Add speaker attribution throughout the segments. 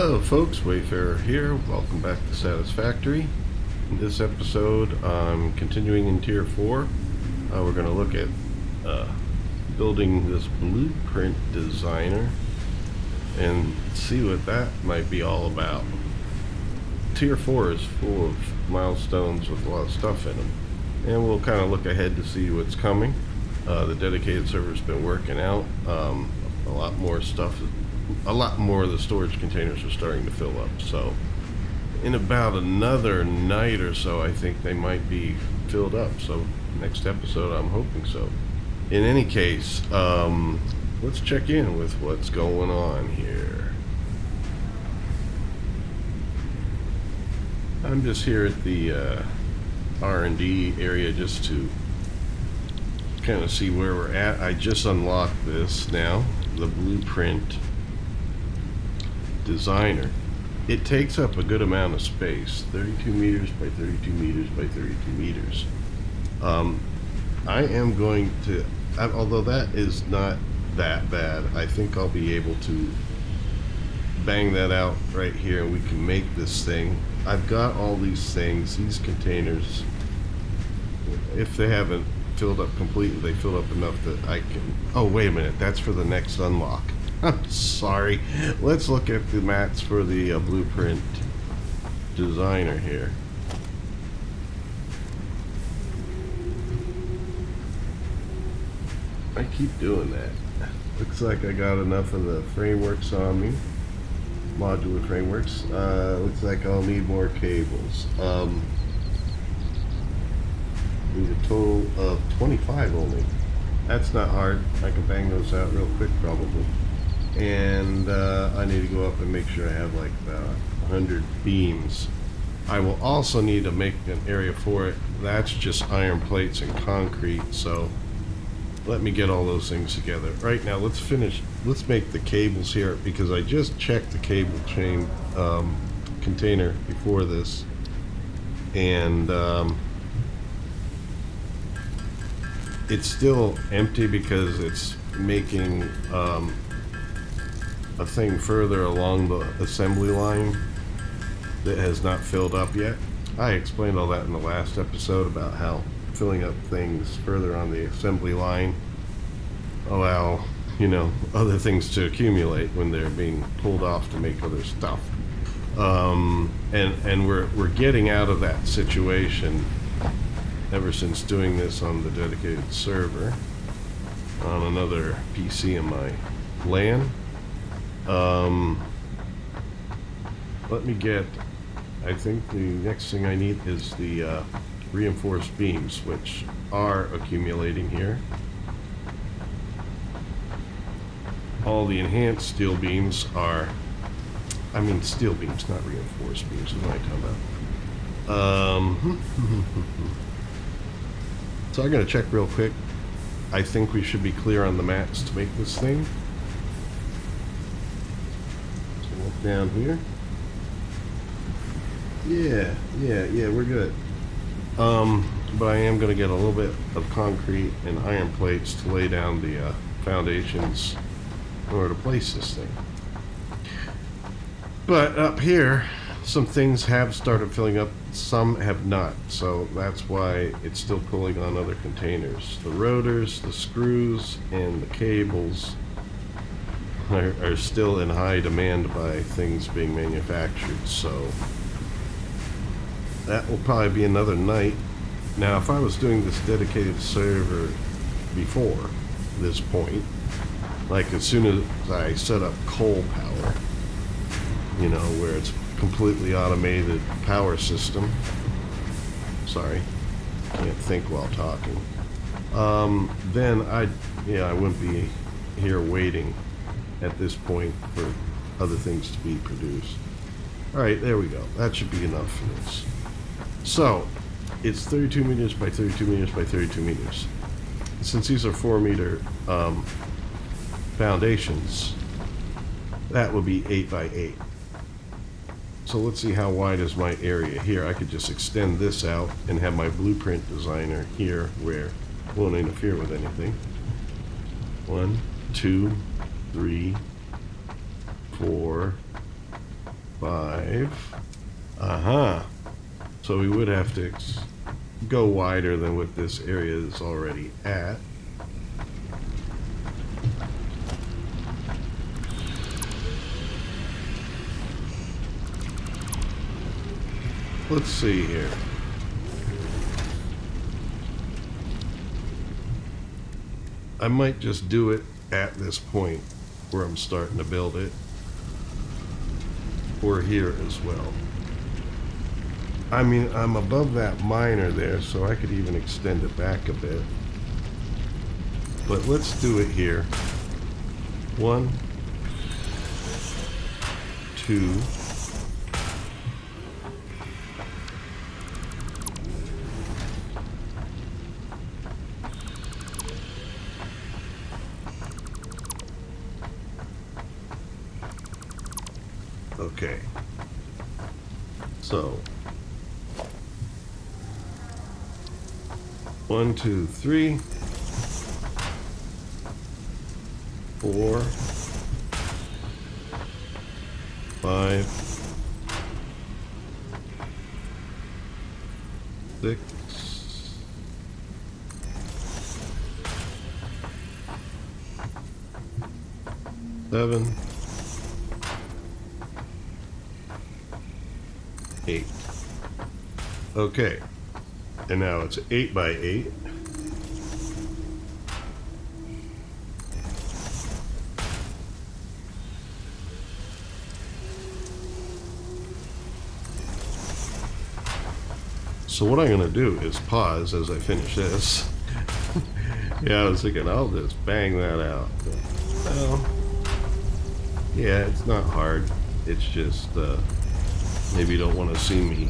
Speaker 1: Hello folks, Wayfarer here. Welcome back to Satisfactory. In this episode, I'm continuing in Tier 4. We're going to look at building this blueprint designer and see what that might be all about. Tier 4 is full of milestones with a lot of stuff in them. And we'll kind of look ahead to see what's coming. The dedicated server's been working out. A lot more stuff. A lot more of the storage containers are starting to fill up, so in about another night or so I think they might be filled up. So next episode I'm hoping so. In any case, let's check in with what's going on here. I'm just here at the R&D area just to kind of see where we're at. I just unlocked this now, the blueprint designer. It takes up a good amount of space, 32 meters by 32 meters by 32 meters. I am going to, although that is not that bad, I think I'll be able to bang that out right here and we can make this thing. I've got all these things, these containers, if they haven't filled up completely, they filled up enough that I can, oh wait a minute, that's for the next unlock. I'm sorry. Let's look at the mats for the blueprint designer here. I keep doing that. Looks like I got enough of the frameworks on me. Modular frameworks. Looks like I'll need more cables. Need a total of 25 only. That's not hard. I can bang those out real quick probably. And I need to go up and make sure I have like about 100 beams. I will also need to make an area for it. That's just iron plates and concrete, so let me get all those things together. Right now, let's make the cables here, because I just checked the cable chain container before this, and it's still empty because it's making a thing further along the assembly line that has not filled up yet. I explained all that in the last episode about how filling up things further on the assembly line allow, other things to accumulate when they're being pulled off to make other stuff. And we're getting out of that situation ever since doing this on the dedicated server on another PC in my LAN. Let me get, I think the next thing I need is the reinforced beams, which are accumulating here. All the enhanced steel beams are, steel beams, not reinforced beams. What am I talking about? So I'm going to check real quick. I think we should be clear on the mats to make this thing. Down here. Yeah, we're good. But I am going to get a little bit of concrete and iron plates to lay down the foundations in order to place this thing. But up here, some things have started filling up, some have not, so that's why it's still pulling on other containers. The rotors, the screws, and the cables are still in high demand by things being manufactured, so that will probably be another night. Now, if I was doing this dedicated server before this point, like as soon as I set up coal power, where it's completely automated power system, sorry, can't think while talking, then I wouldn't be here waiting at this point for other things to be produced. Alright, there we go. That should be enough for this. So, it's 32 meters by 32 meters by 32 meters. Since these are 4 meter foundations, that would be 8 by 8. So let's see how wide is my area here. I could just extend this out and have my blueprint designer here where it won't interfere with anything. 1, 2, 3, 4, 5. So we would have to go wider than what this area is already at. Let's see here. I might just do it at this point where I'm starting to build it, or here as well. I mean, I'm above that minor there, so I could even extend it back a bit. But let's do it here. 1, 2. Okay. So 1, 2, 3, 4, 5, 6, 7, 8. Okay, and now it's 8 by 8. So what I'm going to do is pause as I finish this. Yeah, I was thinking I'll just bang that out. But, well, yeah, it's not hard. It's just maybe you don't want to see me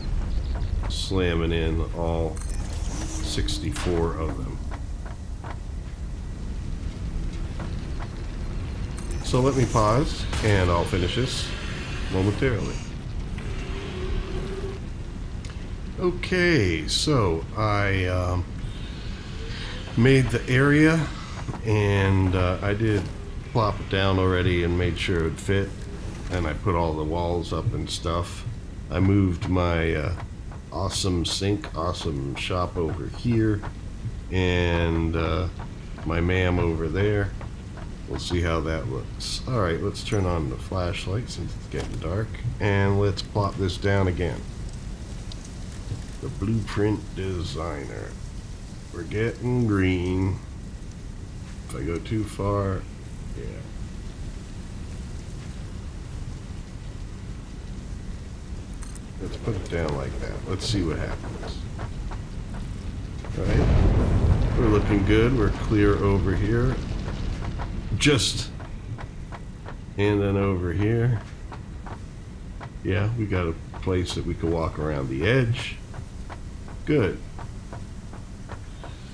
Speaker 1: slamming in all 64 of them. So let me pause and I'll finish this momentarily. Okay, so I made the area, and I did plop it down already and made sure it would fit, and I put all the walls up and stuff. I moved my awesome sink, awesome shop over here, and my ma'am over there. We'll see how that looks. Alright, let's turn on the flashlight since it's getting dark, and let's plop this down again. The blueprint designer. We're getting green. If I go too far, yeah. Let's put it down like that. Let's see what happens. Alright. We're looking good. We're clear over here. Just. And then over here. Yeah, we got a place that we can walk around the edge. Good.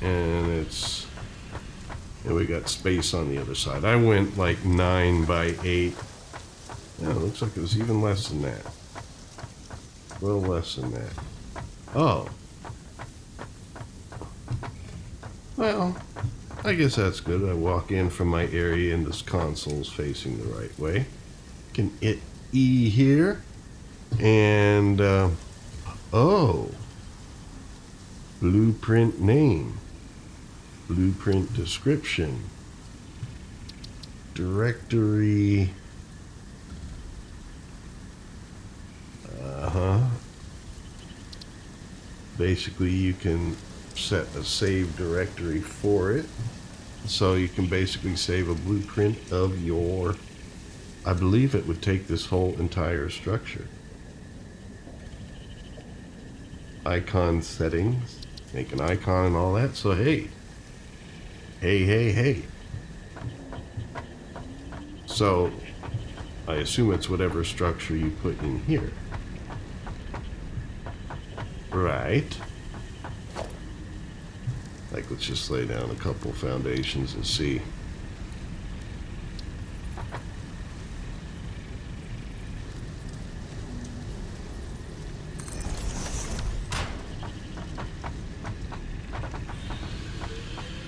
Speaker 1: And we got space on the other side. I went like 9 by 8. Yeah, it looks like it was even less than that. A little less than that. Oh. Well, I guess that's good. I walk in from my area and this console's facing the right way. Can hit E here. And, oh. Blueprint name, blueprint description, directory, basically you can set a save directory for it, so you can basically save a blueprint of your, I believe it would take this whole entire structure. Icon settings. Make an icon and all that, so hey. Hey. So, I assume it's whatever structure you put in here. Right. Like, let's just lay down a couple foundations and see.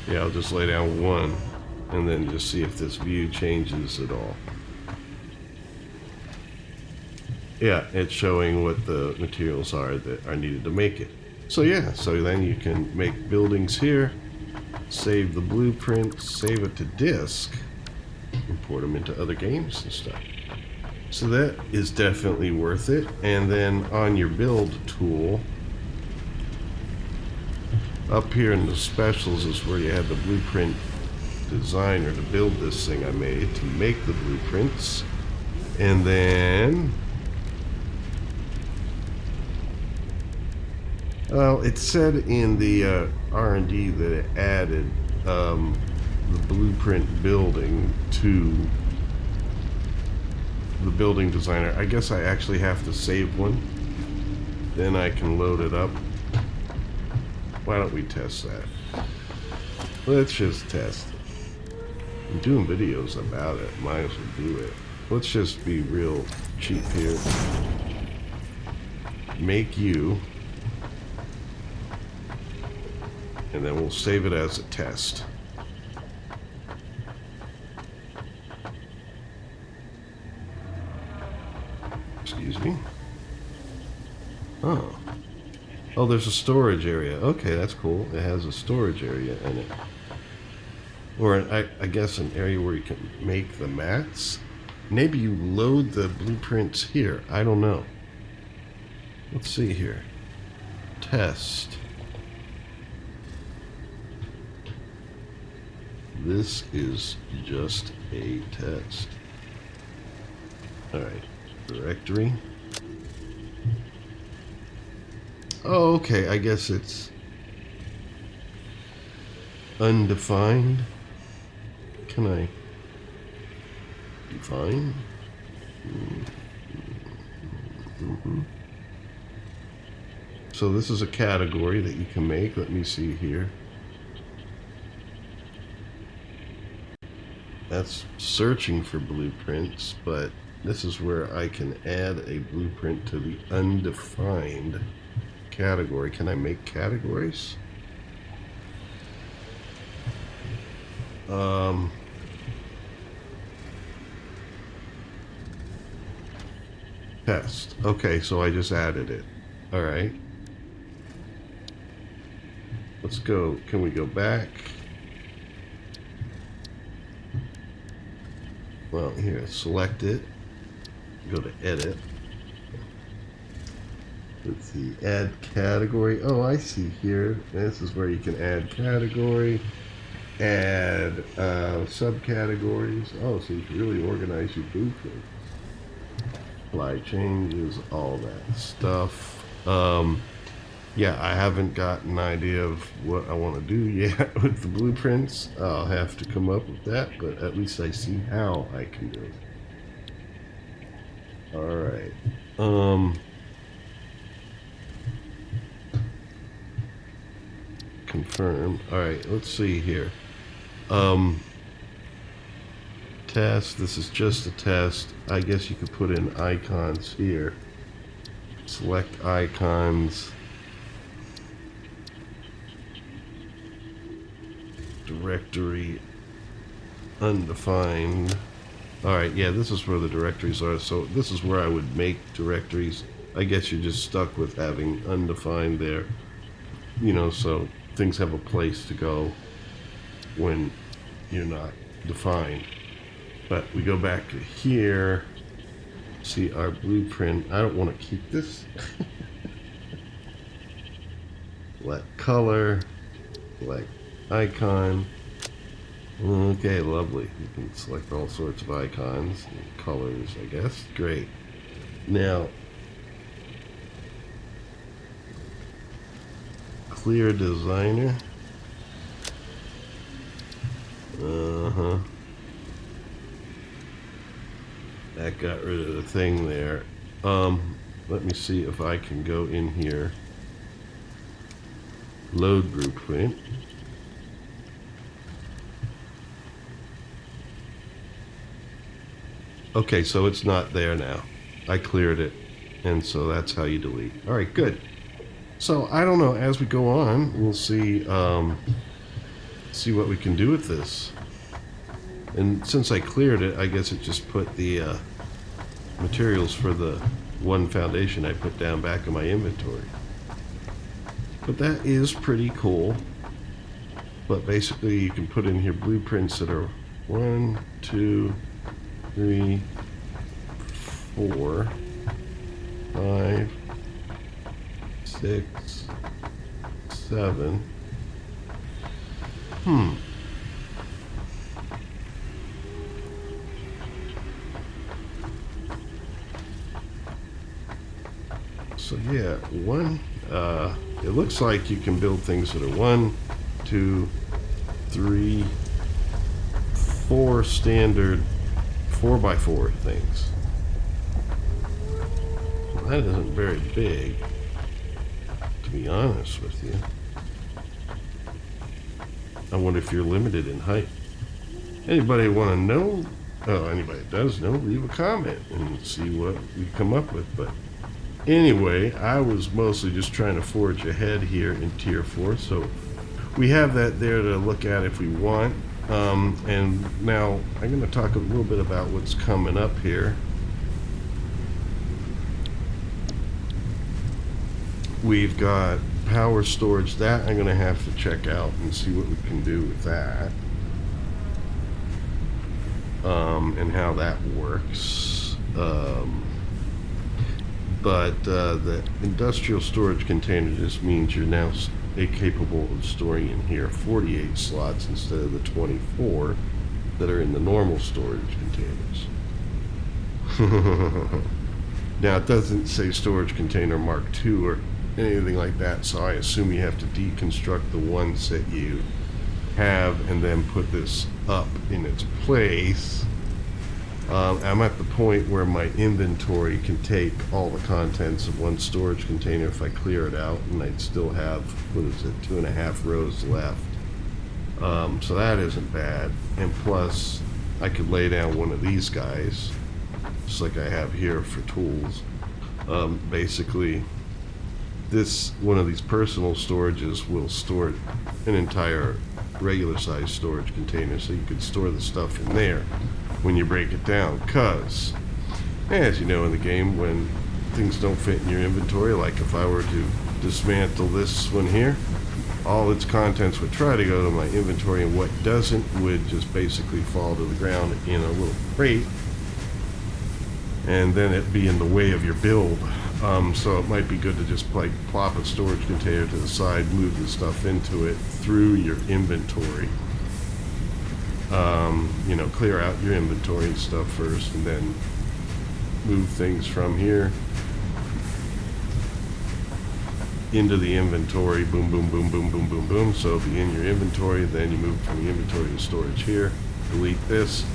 Speaker 1: Yeah, I'll just lay down one and then just see if this view changes at all. Yeah, it's showing what the materials are that are needed to make it. So yeah, so then you can make buildings here, save the blueprints, save it to disk, import them into other games and stuff. So that is definitely worth it. And then on your build tool, up here in the specials is where you have the blueprint designer to build this thing I made to make the blueprints. And then, well, it said in the R&D that it added the blueprint building to the building designer. I guess I actually have to save one. Then I can load it up. Why don't we test that? Let's just test it. I'm doing videos about it. Might as well do it. Let's just be real cheap here. Make you. And then we'll save it as a test. Excuse me. Oh. Oh, there's a storage area. Okay, that's cool. It has a storage area in it. Or I guess an area where you can make the mats. Maybe you load the blueprints here. I don't know. Let's see here. Test. This is just a test. Alright. Directory. Oh, okay. I guess it's undefined. Can I define? Mm-hmm. So this is a category that you can make. Let me see here. That's searching for blueprints, but this is where I can add a blueprint to the undefined category. Can I make categories? Test. Okay, so I just added it. All right. Let's go. Can we go back? Well, here, select it. Go to edit. Let's see, add category. Oh, I see here. This is where you can add category, add subcategories. Oh, so you can really organize your blueprint. Apply changes, all that stuff. Yeah, I haven't got an idea of what I want to do yet with the blueprints. I'll have to come up with that, but at least I see how I can do it. All right. Confirm. All right, let's see here. Test. This is just a test. I guess you could put in icons here. Select icons. Directory undefined. Alright, yeah, this is where the directories are. So this is where I would make directories. I guess you're just stuck with having undefined there. You know, so things have a place to go when you're not defined. But we go back to here. See our blueprint. I don't want to keep this. Select color. Select icon. Okay, lovely. You can select all sorts of icons and colors, I guess. Great. Now, clear designer. That got rid of the thing there. Let me see if I can go in here. Load blueprint. Okay, so it's not there now. I cleared it, and so that's how you delete. All right, good. So I don't know. As we go on, we'll see see what we can do with this. And since I cleared it, I guess it just put the materials for the one foundation I put down back in my inventory. But that is pretty cool. But basically you can put in here blueprints that are 1, 2, 3, 4, 5, 6, 7. So yeah, it looks like you can build things that are 1, 2, 3, 4 standard 4x4 things. That isn't very big, to be honest with you. I wonder if you're limited in height. Anybody want to know? Oh, anybody that does know, leave a comment and see what we come up with. But anyway, I was mostly just trying to forge ahead here in Tier 4, so we have that there to look at if we want. And now I'm going to talk a little bit about what's coming up here. We've got power storage. That I'm going to have to check out and see what we can do with that. And how that works. But the industrial storage container just means you're now capable of storing in here 48 slots instead of the 24 that are in the normal storage containers. Now it doesn't say storage container Mark II or anything like that, so I assume you have to deconstruct the ones that you have and then put this up in its place. I'm at the point where my inventory can take all the contents of one storage container if I clear it out, and I'd still have, 2.5 rows left. So that isn't bad. And plus, I could lay down one of these guys, just like I have here for tools. Basically, one of these personal storages will store an entire regular size storage container, so you could store the stuff in there when you break it down, because as you know in the game, when things don't fit in your inventory, like if I were to dismantle this one here, all its contents would try to go to my inventory, and what doesn't would just basically fall to the ground in a little crate, and then it'd be in the way of your build. So it might be good to just like plop a storage container to the side, move the stuff into it through your inventory. Clear out your inventory and stuff first, and then move things from here into the inventory. Boom, boom, boom, boom, boom, boom, boom. So it'll be in your inventory, then you move from the inventory to storage here. Delete this,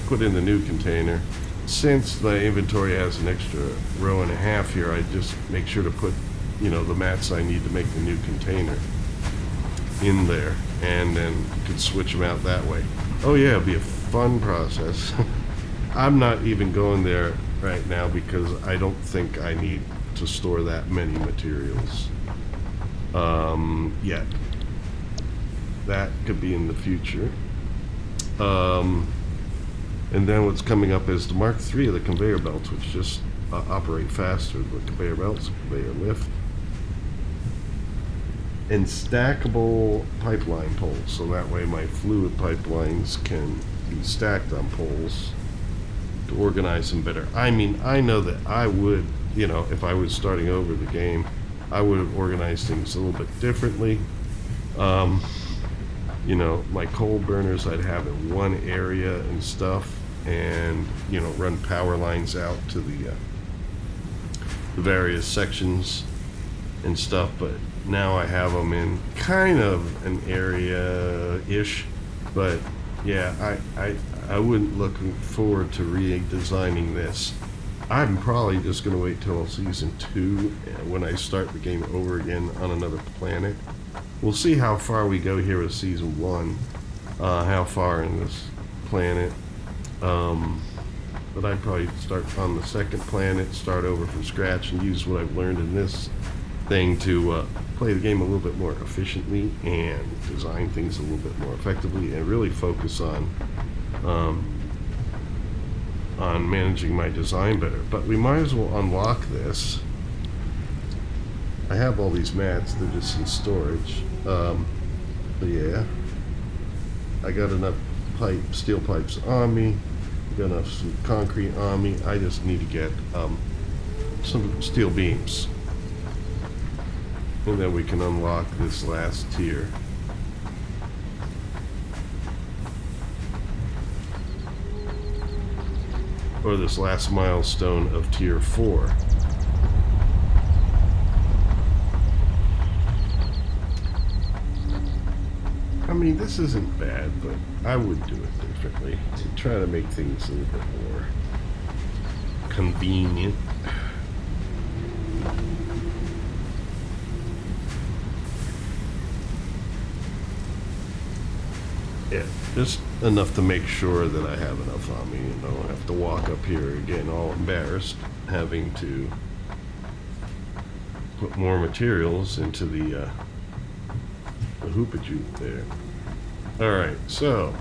Speaker 1: put in the new container. Since the inventory has an extra row and a half here, I just make sure to put, the mats I need to make the new container in there, and then you can switch them out that way. Oh yeah, it'll be a fun process. I'm not even going there right now because I don't think I need to store that many materials yet. That could be in the future. And then what's coming up is the Mark III of the conveyor belts, which just operate faster. The conveyor belts, conveyor lift, and stackable pipeline poles. So that way my fluid pipelines can be stacked on poles to organize them better. I mean, I know that I would, if I was starting over the game, I would have organized things a little bit differently. My coal burners I'd have in one area and stuff, and run power lines out to the various sections and stuff. But now I have them in kind of an area-ish. But yeah, I wouldn't look forward to redesigning this. I'm probably just going to wait till season 2 when I start the game over again on another planet. We'll see how far we go here with season 1, how far in this planet. But I'd probably start on the second planet, start over from scratch, and use what I've learned in this thing to play the game a little bit more efficiently and design things a little bit more effectively, and really focus on on managing my design better. But we might as well unlock this. I have all these mats, they're just in storage. But yeah, I got enough steel pipes on me. I got enough some concrete on me. I just need to get some steel beams. And then we can unlock this last tier. Or this last milestone of tier 4. I mean, this isn't bad, but I would do it differently to try to make things a little bit more convenient. Yeah, just enough to make sure that I have enough on me and I don't have to walk up here again all embarrassed having to put more materials into the hoopajute there. Alright, so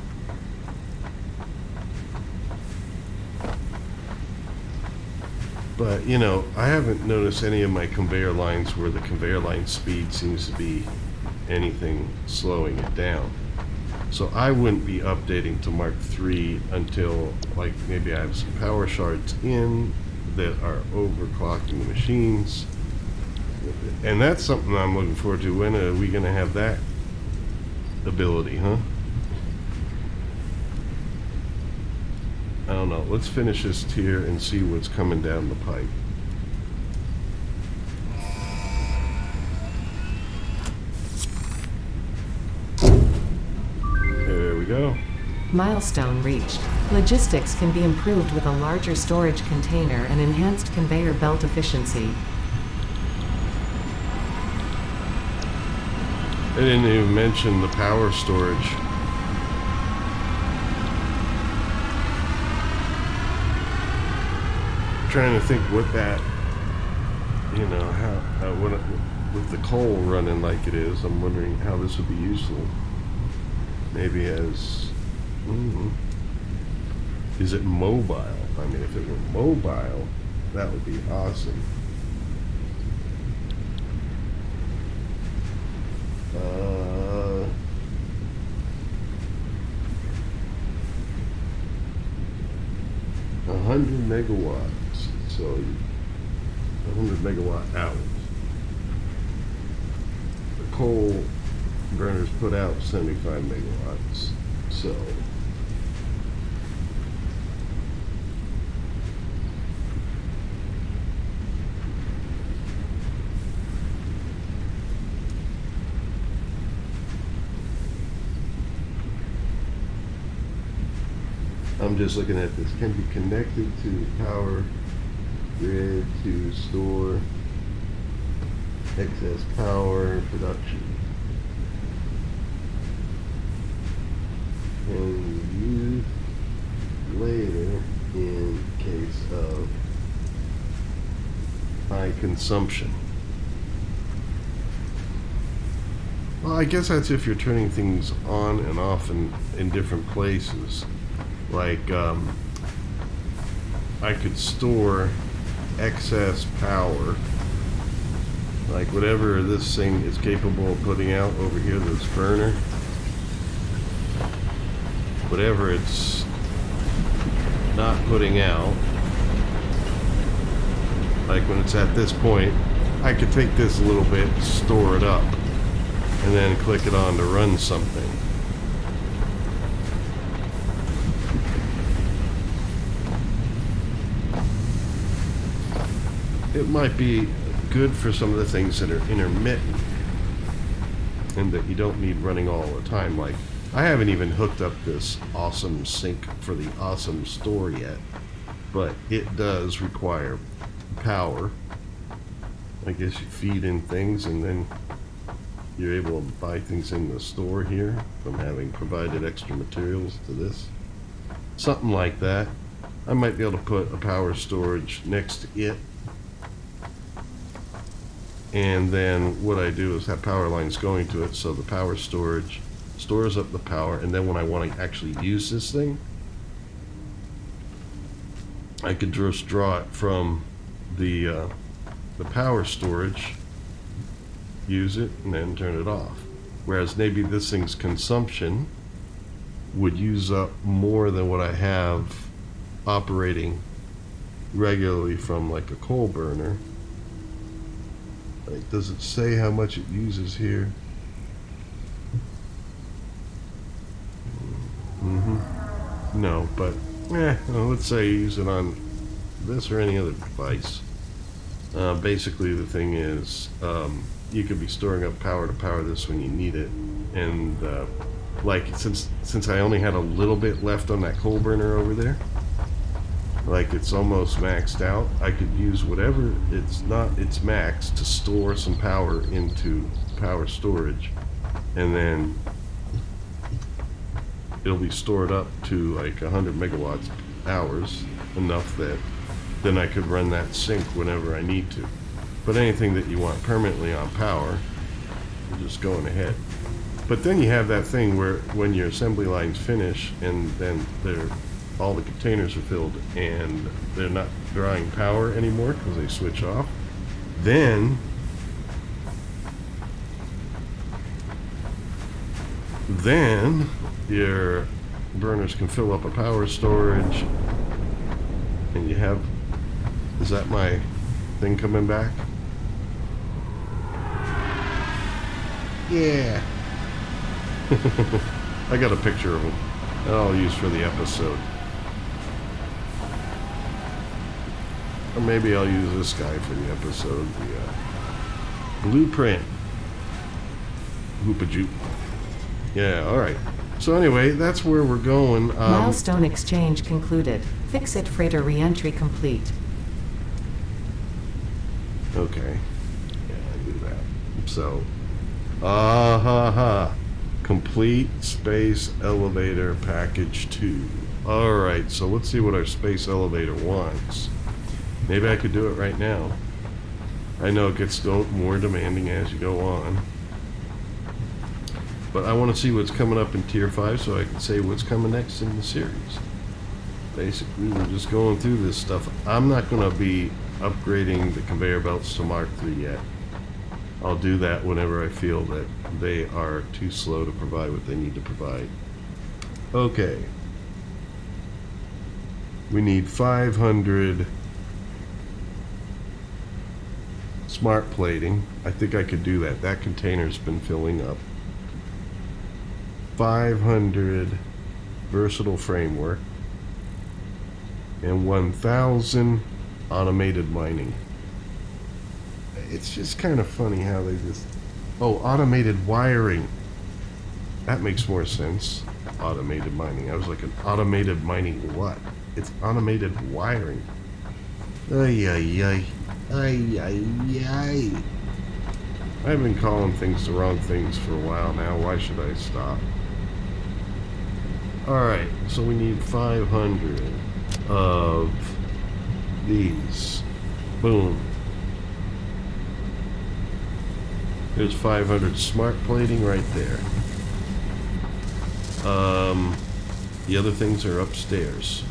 Speaker 1: but you know, I haven't noticed any of my conveyor lines where the conveyor line speed seems to be anything slowing it down. So I wouldn't be updating to Mark III until, like, maybe I have some power shards in that are overclocking the machines. And that's something I'm looking forward to. When are we going to have that ability, huh? I don't know. Let's finish this tier and see what's coming down the pipe. Go.
Speaker 2: Milestone reached. Logistics can be improved with a larger storage container and enhanced conveyor belt efficiency.
Speaker 1: I didn't even mention the power storage. I'm trying to think what that, you know, how with the coal running like it is, I'm wondering how this would be useful. Maybe as, is it mobile? I mean, if it were mobile, that would be awesome. 100 megawatts, so 100 megawatt hours. The coal burners put out 75 megawatts, so I'm just looking at this. Can be connected to the power grid to store excess power production. And used later in case of high consumption. Well, I guess that's if you're turning things on and off in different places. Like, I could store excess power, like whatever this thing is capable of putting out over here, this burner. Whatever it's not putting out, like when it's at this point, I could take this a little bit, store it up, and then click it on to run something. It might be good for some of the things that are intermittent and that you don't need running all the time. Like, I haven't even hooked up this awesome sink for the awesome store yet, but it does require power. I guess you feed in things and then you're able to buy things in the store here from having provided extra materials to this. Something like that. I might be able to put a power storage next to it. And then what I do is have power lines going to it, so the power storage stores up the power, and then when I want to actually use this thing, I could just draw it from the power storage, use it, and then turn it off. Whereas maybe this thing's consumption would use up more than what I have operating regularly from like a coal burner. Like, does it say how much it uses here? No, but well, let's say use it on this or any other device. Basically, the thing is, you could be storing up power to power this when you need it, and like since I only had a little bit left on that coal burner over there, like it's almost maxed out, I could use whatever it's max to store some power into power storage, and then it'll be stored up to like 100 megawatts hours, enough that then I could run that sink whenever I need to. But anything that you want permanently on power, you're just going ahead. But then you have that thing where when your assembly lines finish and then all the containers are filled and they're not drawing power anymore because they switch off, then your burners can fill up a power storage, and you have, is that my thing coming back? Yeah. I got a picture of him that I'll use for the episode. Or maybe I'll use this guy for the episode, the blueprint. Hoopajoop. Yeah, alright. So anyway, that's where we're going.
Speaker 2: Milestone exchange concluded. Fix-it freighter re-entry complete.
Speaker 1: Okay. Yeah, I do that. So, complete space elevator package 2. Alright, so let's see what our space elevator wants. Maybe I could do it right now. I know it gets more demanding as you go on. But I want to see what's coming up in Tier 5 so I can say what's coming next in the series. Basically, we're just going through this stuff. I'm not going to be upgrading the conveyor belts to Mark III yet. I'll do that whenever I feel that they are too slow to provide what they need to provide. Okay. We need 500 smart plating. I think I could do that. That container's been filling up. 500 versatile framework, and 1,000 automated mining. It's just kind of funny how they just... Oh, automated wiring. That makes more sense. Automated mining. I was like, an automated mining what? It's automated wiring. Ay, ay, ay. Ay, ay, ay. I've been calling things the wrong things for a while now. Why should I stop? Alright, so we need 500 of these. Boom. There's 500 smart plating right there. The other things are upstairs.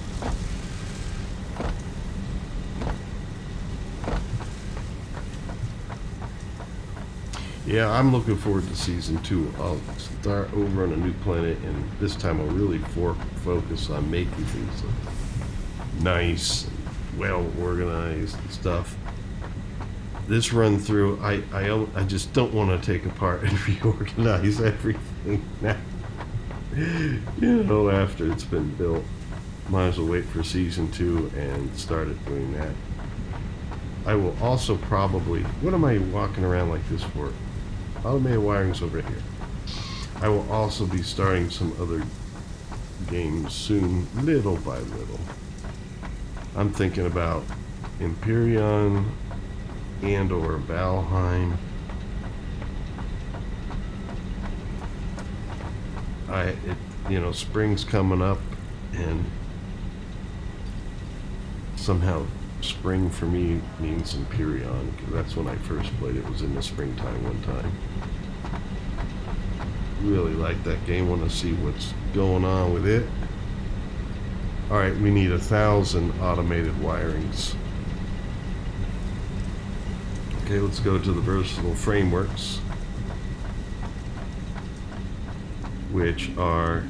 Speaker 1: Yeah, I'm looking forward to Season 2. I'll start over on a new planet, and this time I'll really focus on making things look nice, well organized and stuff. This run through, I just don't want to take apart and reorganize everything now. You know, after it's been built. Might as well wait for Season 2 and start it doing that. I will also probably... What am I walking around like this for? Automated wiring's over here. I will also be starting some other games soon, little by little. I'm thinking about Empyrean and or Valheim. Spring's coming up, and somehow spring for me means Empyrean, because that's when I first played it. Was in the springtime one time. Really like that game. Want to see what's going on with it. All right, we need 1,000 automated wirings. Okay, let's go to the versatile frameworks, which are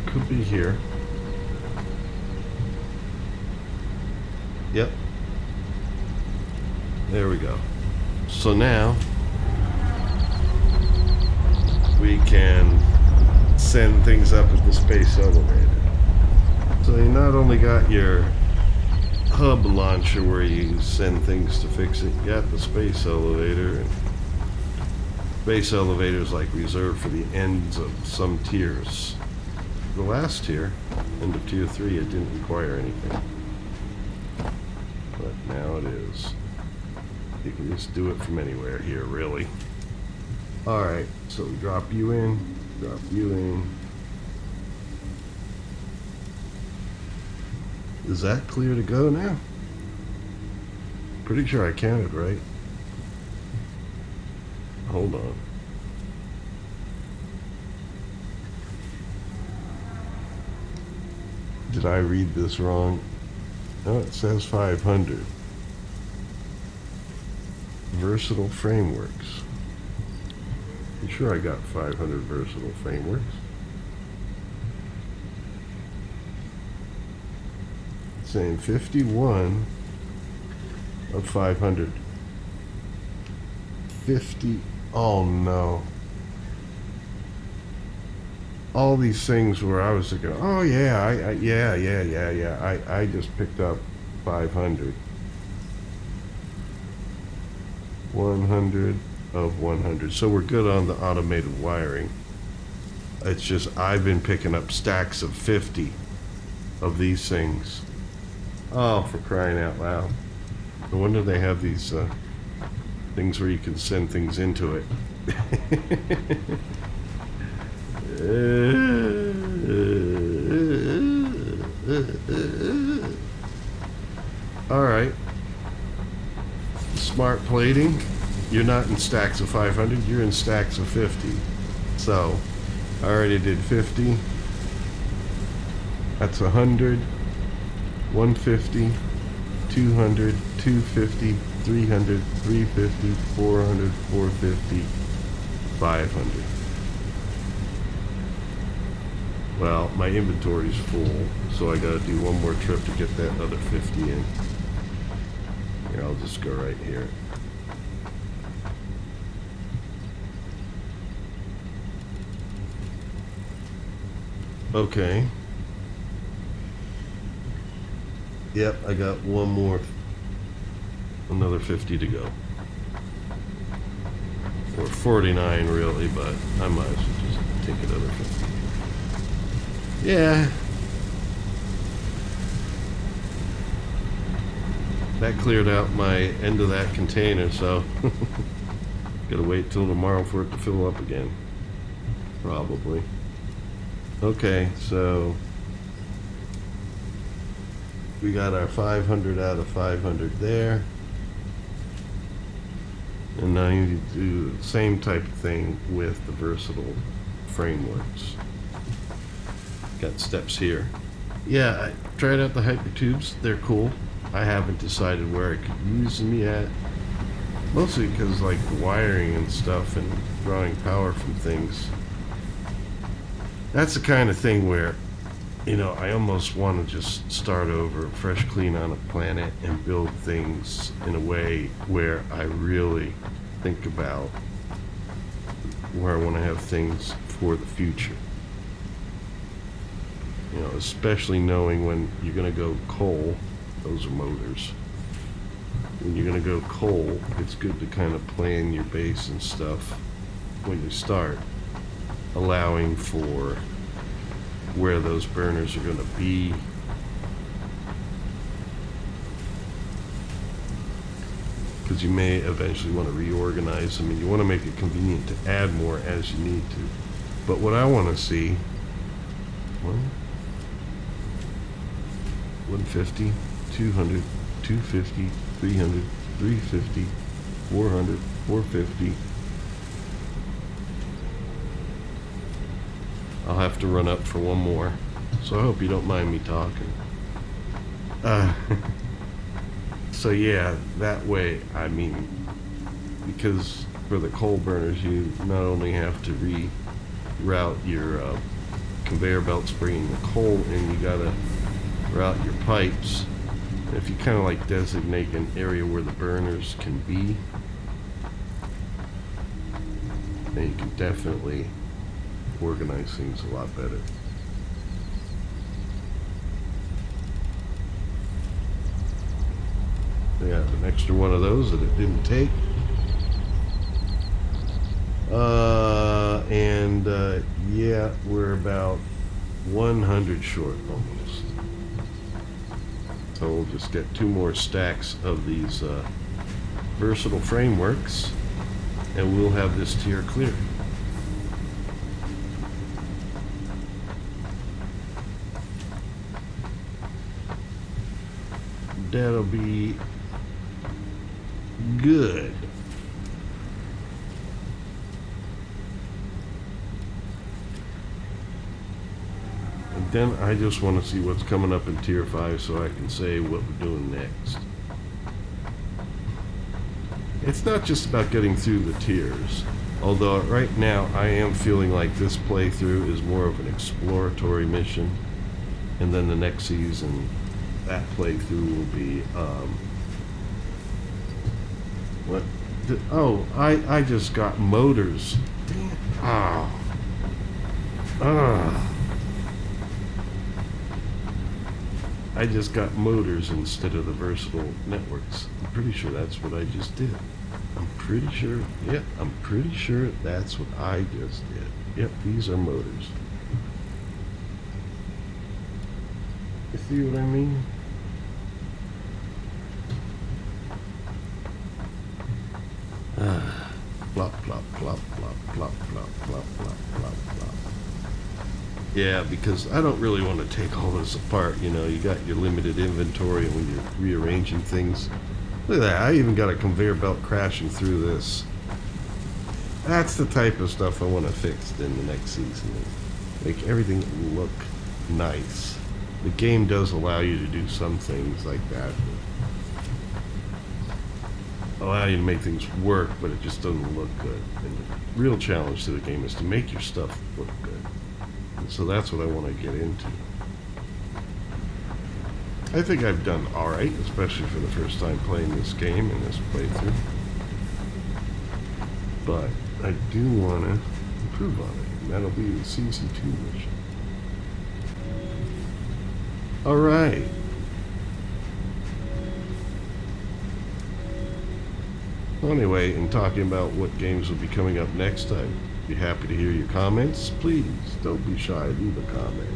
Speaker 1: could be here. Yep. There we go. So now we can send things up at the space elevator. So you not only got your hub launcher where you send things to fix it, you got the space elevator. And space elevator is like reserved for the ends of some tiers. The last tier, end of tier 3, it didn't require anything. But now it is. You can just do it from anywhere here, really. Alright, so we drop you in, drop you in. Is that clear to go now? Pretty sure I counted right. Hold on. Did I read this wrong? No, it says 500. Versatile frameworks. I'm sure I got 500 versatile frameworks. It's saying 51 of 500. 50. Oh no. All these things where I was thinking, oh yeah, I just picked up 500. 100 of 100. So we're good on the automated wiring. It's just I've been picking up stacks of 50 of these things. Oh, for crying out loud. No wonder they have these things where you can send things into it. All right. Smart plating. You're not in stacks of 500, you're in stacks of 50. So, I already did 50. That's 100, 150, 200, 250, 300, 350, 400, 450, 500. Well, my inventory's full, so I gotta do one more trip to get that other 50 in. Here, I'll just go right here. Okay. Yep, I got one more, another 50 to go. Or 49 really, but I might as well just take another 50. Yeah. That cleared out my end of that container, so gotta wait till tomorrow for it to fill up again. Probably. Okay, so we got our 500 out of 500 there. And now you need to do the same type of thing with the versatile frameworks. Got steps here. Yeah, I tried out the hypertubes. They're cool. I haven't decided where I could use them yet. Mostly because like the wiring and stuff and drawing power from things. That's the kind of thing where, you know, I almost want to just start over, fresh clean on a planet and build things in a way where I really think about where I want to have things for the future. You know, especially knowing when you're going to go coal, those are motors. When you're going to go coal, it's good to kind of plan your base and stuff when you start, allowing for where those burners are going to be. Because you may eventually want to reorganize them and you want to make it convenient to add more as you need to. But what I want to see, 150, 200, 250, 300, 350, 400, 450, I'll have to run up for one more. So I hope you don't mind me talking. So yeah, that way, I mean, because for the coal burners, you not only have to reroute your conveyor belts bringing the coal in, you gotta route your pipes. And if you kind of like designate an area where the burners can be, then you can definitely organize things a lot better. Yeah, an extra one of those that it didn't take. Yeah, we're about 100 short almost. So we'll just get 2 more stacks of these versatile frameworks, and we'll have this tier clear. That'll be good. And then I just want to see what's coming up in tier 5 so I can say what we're doing next. It's not just about getting through the tiers, although right now I am feeling like this playthrough is more of an exploratory mission, and then the next season that playthrough will be what oh, I just got motors. Oh. I just got motors instead of the versatile networks. I'm pretty sure that's what I just did. I'm pretty sure that's what I just did. Yep, these are motors. You see what I mean? Plop, plop, plop, plop, plop, plop, plop, plop, plop, plop. Yeah, because I don't really want to take all this apart. You know, you got your limited inventory, and when you're rearranging things, look at that. I even got a conveyor belt crashing through this. That's the type of stuff I want to fix in the next season. Make everything look nice. The game does allow you to do some things like that. Allow you to make things work, but it just doesn't look good. And the real challenge to the game is to make your stuff look good. And so that's what I want to get into. I think I've done alright, especially for the first time playing this game in this playthrough. But I do want to improve on it, and that'll be the Season 2 mission. Alright. Anyway, in talking about what games will be coming up next, I'd be happy to hear your comments. Please, don't be shy, leave a comment.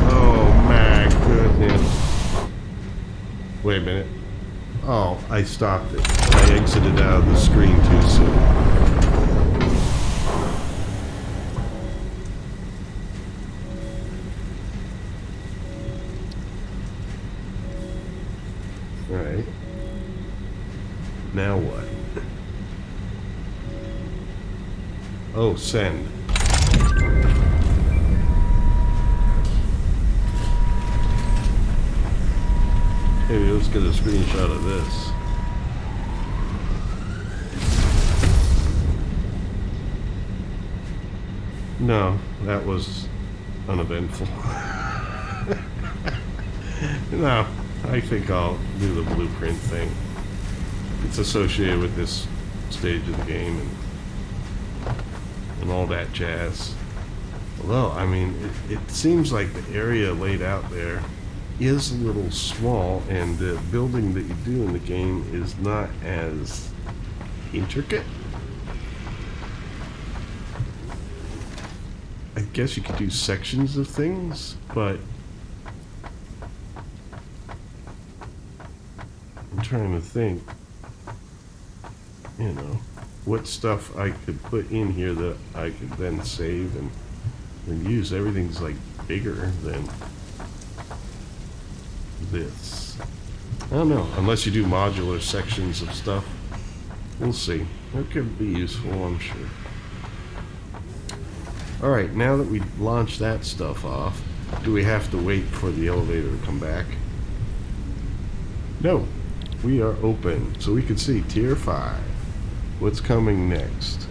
Speaker 1: Oh my goodness. Wait a minute. Oh, I stopped it. I exited out of the screen too soon. Alright. Now what? Oh, send. Maybe let's get a screenshot of this. No, that was uneventful. No, I think I'll do the blueprint thing. It's associated with this stage of the game and all that jazz. Although, I mean, it seems like the area laid out there is a little small, and the building that you do in the game is not as intricate. I guess you could do sections of things, but I'm trying to think, you know, what stuff I could put in here that I could then save and use. Everything's like bigger than this. I don't know, unless you do modular sections of stuff. We'll see. It could be useful, I'm sure. Alright, now that we launched that stuff off, do we have to wait for the elevator to come back? No. We are open. So we can see Tier 5. What's coming next?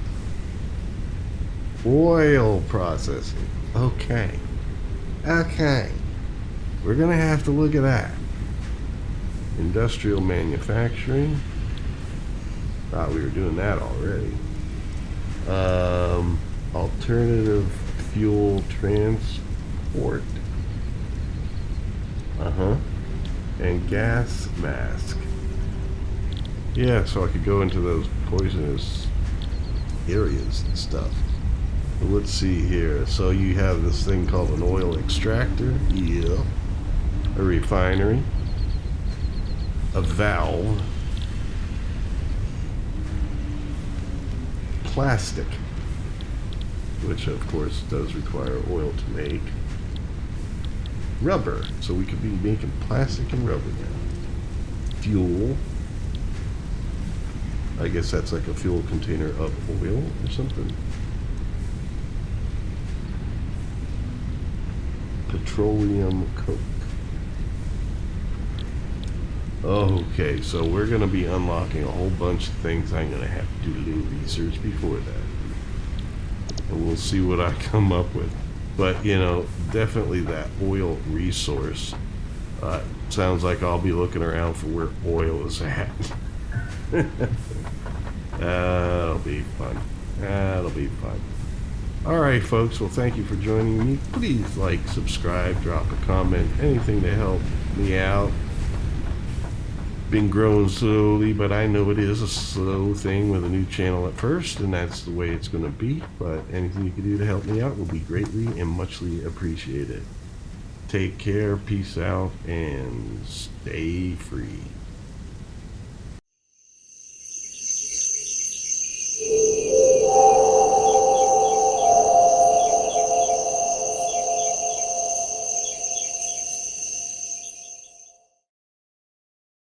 Speaker 1: Oil processing. Okay. Okay. We're going to have to look at that. Industrial manufacturing. Thought we were doing that already. Alternative fuel transport. And gas mask. Yeah, so I could go into those poisonous areas and stuff. But let's see here. So you have this thing called an oil extractor. Yeah. A refinery. A valve. Plastic, which of course does require oil to make. Rubber, so we could be making plastic and rubber now. Fuel, I guess that's like a fuel container of oil or something. Petroleum coke. Okay, so we're going to be unlocking a whole bunch of things. I'm going to have to do a little research before that. And we'll see what I come up with. But, you know, definitely that oil resource. Sounds like I'll be looking around for where oil is at. That'll be fun. That'll be fun. Alright, folks. Well, thank you for joining me. Please like, subscribe, drop a comment, anything to help me out. Been growing slowly, but I know it is a slow thing with a new channel at first, and that's the way it's going to be. But anything you can do to help me out will be greatly and muchly appreciated. Take care, peace out, and stay free.